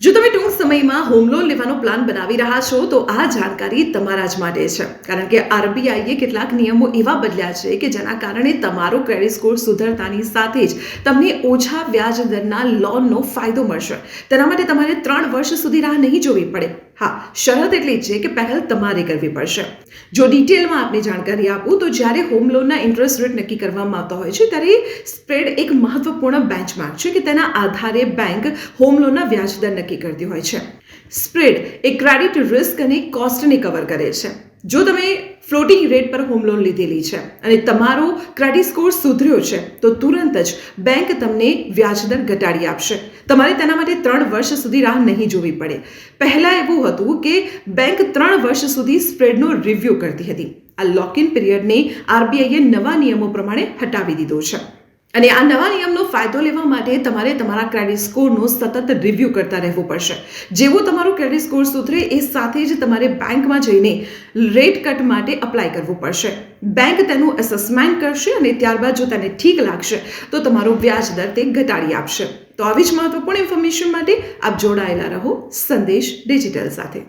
જો તમે ટૂંક સમયમાં હોમ લોન લેવાનો પ્લાન બનાવી રહ્યા છો તો આ જાણકારી તમારા જ માટે છે, કારણ કે આરબીઆઈએ કેટલાક નિયમો એવા બદલ્યા છે કે જેના કારણે તમારો ક્રેડિટ સ્કોર સુધરતાની સાથે જ તમને ઓછા વ્યાજ દરના લોનનો ફાયદો મળશે. તેના માટે તમારે 3 વર્ષ સુધી રાહ નહીં જોવી પડે. હા, શરત એટલી છે કે પહેલ તમારે કરવી પડશે. જો ડિટેલમાં આપની જાણકારી આપું તો જ્યારે હોમ લોનના ઇન્ટરેસ્ટ રેટ નક્કી કરવામાં આવતા હોય છે ત્યારે સ્પ્રેડ એક મહત્વપૂર્ણ બેન્ચમાર્ક છે કે તેના આધારે બેંક હોમ લોનના વ્યાજ દર નક્કી કરતી હોય છે. સ્પ્રેડ એ ક્રેડિટ રિસ્ક અને કોસ્ટને કવર કરે છે. જો તમે ફ્લોટિંગ રેટ પર હોમ લોન લીધેલી છે અને તમારો ક્રેડિટ સ્કોર સુધર્યો છે તો તુરંત જ બેંક તમને વ્યાજદર ઘટાડી આપશે. તમારે તેના માટે 3 વર્ષ સુધી રાહ નહીં જોવી પડે. પહેલાં એવું હતું કે બેંક 3 વર્ષ સુધી સ્પ્રેડનો રિવ્યૂ કરતી હતી. આ લોક ઇન પીરિયડને આરબીઆઈએ નવા નિયમો પ્રમાણે હટાવી દીધો છે. અને આ નવા નિયમનો ફાયદો લેવા માટે તમારે તમારા ક્રેડિટ સ્કોરનો સતત રિવ્યૂ કરતા રહેવું પડશે. જેવો તમારો ક્રેડિટ સ્કોર સુધરે એ સાથે જ તમારે બેંકમાં જઈને રેટ કટ માટે અપ્લાય કરવું પડશે. બેંક તેનું એસેસમેન્ટ કરશે અને ત્યારબાદ જો તેને ઠીક લાગશે તો તમારો વ્યાજ દર તે ઘટાડી આપશે. તો આવી જ મહત્વપૂર્ણ ઇન્ફોર્મેશન માટે આપ જોડાયેલા રહો સંદેશ ડિજિટલ સાથે.